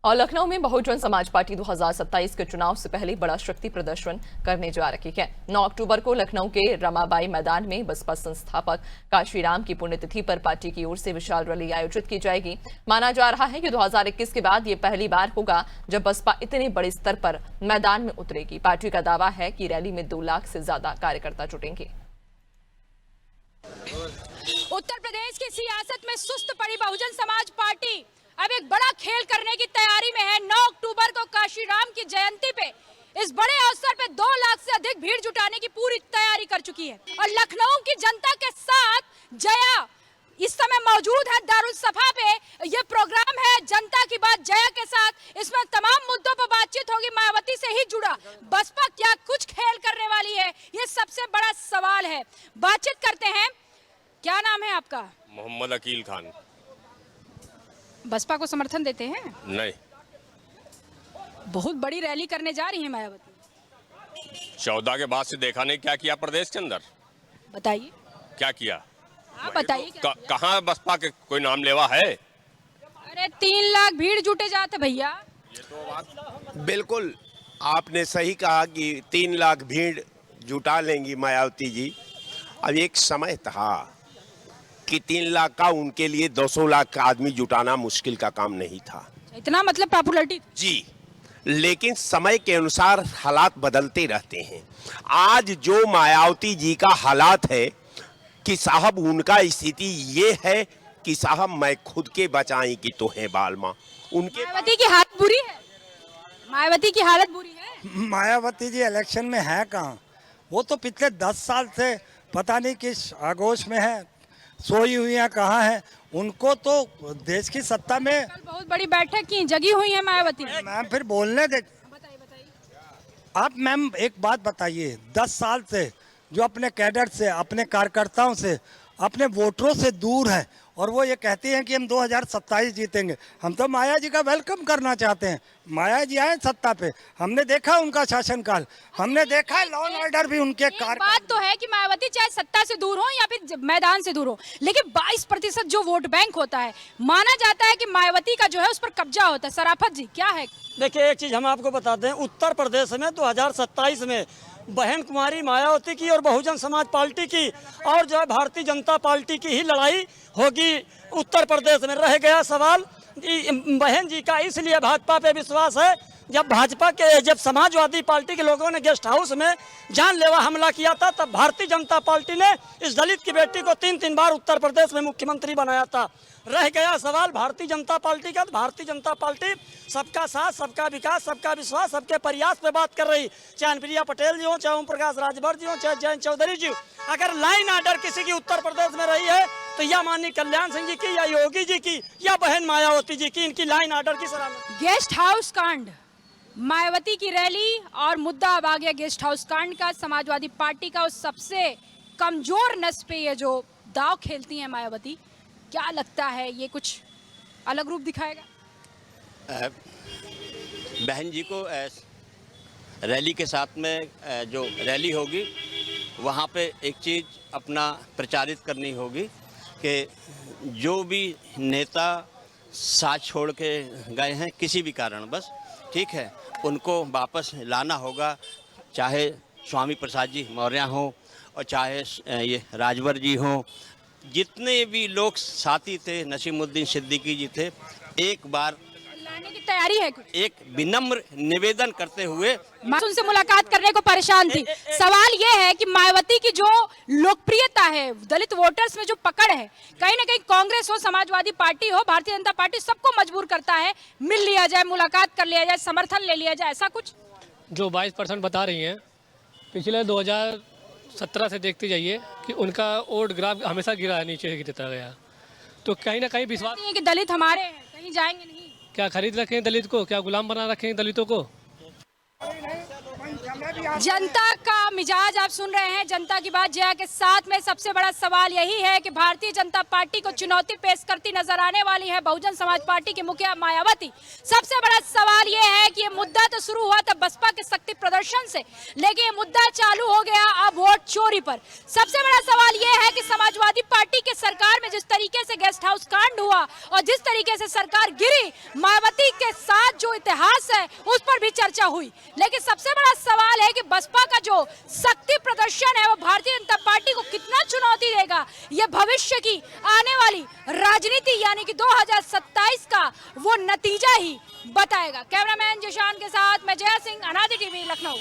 और लखनऊ में बहुजन समाज पार्टी 2027 के चुनाव से पहले बड़ा शक्ति प्रदर्शन करने जा रही है। 9 अक्टूबर को लखनऊ के रमाबाई मैदान में बसपा संस्थापक काशीराम की पुण्यतिथि पर पार्टी की ओर से विशाल रैली आयोजित की जाएगी। माना जा रहा है कि 2021 के बाद ये पहली बार होगा जब बसपा इतने बड़े स्तर पर मैदान में उतरेगी। पार्टी का दावा है कि रैली में 2 लाख से ज्यादा कार्यकर्ता जुटेंगे। उत्तर प्रदेश की सियासत में सुस्त पड़ी बहुजन समाज पार्टी अब एक बड़ा खेल करने की तैयारी में है। 9 अक्टूबर को काशीराम की जयंती पे इस बड़े अवसर पे 2 लाख से अधिक भीड़ जुटाने की पूरी तैयारी कर चुकी है और लखनऊ की जनता के साथ जया इस समय मौजूद है दारुल सफा पे। ये प्रोग्राम है जनता की बात जया के साथ। इसमें तमाम मुद्दों पर बातचीत होगी। मायावती से ही जुड़ा बसपा क्या कुछ खेल करने वाली है, ये सबसे बड़ा सवाल है। बातचीत करते हैं। क्या नाम है आपका? मोहम्मद अकील खान। बसपा को समर्थन देते हैं? नहीं। बहुत बड़ी रैली करने जा रही है मायावती। 14 के बाद से देखा नहीं क्या किया प्रदेश के अंदर। बताइए क्या किया? आप बताइए। कहाँ बसपा के कोई नाम लेवा है? अरे 3 लाख भीड़ जुटे जाते भैया। ये तो बात बिल्कुल आपने सही कहा कि 3 लाख भीड़ जुटा लेंगी मायावती जी। अब एक समय था कि 3 लाख का उनके लिए 200 लाख का आदमी जुटाना मुश्किल का काम नहीं था। इतना मतलब पॉपुलैरिटी जी, लेकिन समय के अनुसार हालात बदलते रहते हैं। आज जो मायावती जी का हालात है कि साहब उनका स्थिति ये है कि साहब मैं खुद के बचाई की तो है बालमा। उनके मायावती की हालत बुरी है। मायावती की हालत बुरी है। मायावती जी इलेक्शन में है कहाँ? वो तो पिछले 10 साल से पता नहीं किस आगोश में है, सोई हुई है, कहाँ है। उनको तो देश की सत्ता में कल बहुत बड़ी बैठक की जगी हुई है मायावती। मैम फिर बोलने दे। बताइए। आप मैम एक बात बताइए, 10 साल से जो अपने कैडर से, अपने कार्यकर्ताओं से, अपने वोटरों से दूर है और वो ये कहती हैं कि हम 2027 जीतेंगे। हम तो माया जी का वेलकम करना चाहते हैं। माया जी आए सत्ता पे, हमने देखा उनका शासनकाल, हमने देखा लॉ एंड ऑर्डर भी उनके कार्य। बात तो है कि मायावती चाहे सत्ता से दूर हो या फिर मैदान से दूर हो, लेकिन 22% जो वोट बैंक होता है, माना जाता है कि मायावती का जो है उस पर कब्जा होता है। सराफत जी क्या है? देखिए एक चीज हम आपको बताते हैं, उत्तर प्रदेश में 2027 में बहन कुमारी मायावती की और बहुजन समाज पार्टी की और जो है भारतीय जनता पार्टी की ही लड़ाई होगी उत्तर प्रदेश में। रह गया सवाल बहन जी का, इसलिए भाजपा पे विश्वास है। जब समाजवादी पार्टी के लोगों ने गेस्ट हाउस में जानलेवा हमला किया था, तब भारतीय जनता पार्टी ने इस दलित की बेटी को 3 बार उत्तर प्रदेश में मुख्यमंत्री बनाया था। रह गया सवाल भारतीय जनता पार्टी का। भारतीय जनता पार्टी सबका साथ, सबका विकास, सबका विश्वास, सबके प्रयास पे बात कर रही। चाहे अनुप्रिया पटेल जी हो, चाहे ओम प्रकाश राजभर जी हो, चाहे जयंत चौधरी जी। अगर लाइन ऑर्डर किसी की उत्तर प्रदेश में रही है तो या माननीय कल्याण सिंह जी की, या योगी जी की, या बहन मायावती जी की। इनकी लाइन ऑर्डर की सराहना। गेस्ट हाउस कांड, मायावती की रैली और मुद्दा अब आ गया गेस्ट हाउस कांड का। समाजवादी पार्टी का उस सबसे कमजोर नस पे ये जो दाव खेलती है मायावती, क्या लगता है ये कुछ अलग रूप दिखाएगा? बहन जी को रैली के साथ में जो रैली होगी वहाँ पे एक चीज़ अपना प्रचारित करनी होगी कि जो भी नेता साथ छोड़ के गए हैं किसी भी कारण बस, ठीक है, उनको वापस लाना होगा। चाहे स्वामी प्रसाद जी मौर्य हों और चाहे ये राजभर जी हों, जितने भी लोग साथी थे, नसीमुद्दीन सिद्दीकी जी थे, एक बार लाने की तैयारी है कुछ? एक विनम्र निवेदन करते हुए उनसे मुलाकात करने को परेशान थी। सवाल ये है कि मायावती की जो लोकप्रियता है, दलित वोटर्स में जो पकड़ है, कहीं ना कहीं कांग्रेस हो, समाजवादी पार्टी हो, भारतीय जनता पार्टी, सबको मजबूर करता है मिल लिया जाए, मुलाकात कर लिया जाए, समर्थन ले लिया जाए, ऐसा कुछ। जो 22% बता रही हैं, पिछले 2017 से देखते जाइए कि उनका वोट ग्राफ हमेशा गिरा, नीचे गिरता गया। तो कहीं ना कहीं विश्वास कि दलित हमारे हैं, कहीं जाएंगे नहीं। क्या खरीद रखें दलित को? क्या गुलाम बना रखें दलितों को? जनता का मिजाज आप सुन रहे हैं, जनता की बात जया के साथ में। सबसे बड़ा सवाल यही है कि भारतीय जनता पार्टी को चुनौती पेश करती नजर आने वाली है बहुजन समाज पार्टी की मुखिया मायावती। सबसे बड़ा सवाल यह है कि ये मुद्दा तो शुरू हुआ था बसपा के शक्ति प्रदर्शन से, लेकिन ये मुद्दा चालू हो गया अब वोट चोरी पर। सबसे बड़ा सवाल यह है कि समाजवादी पार्टी के सरकार में जिस तरीके से गेस्ट हाउस कांड हुआ और जिस तरीके से सरकार गिरी, मायावती के साथ जो भी चर्चा हुई। लेकिन सबसे बड़ा सवाल है कि बसपा का जो शक्ति प्रदर्शन है वो भारतीय जनता पार्टी को कितना चुनौती देगा, ये भविष्य की आने वाली राजनीति यानी कि 2027 का वो नतीजा ही बताएगा। कैमरामैन जिशान के साथ मैं जय सिंह, अनादि टीवी, लखनऊ।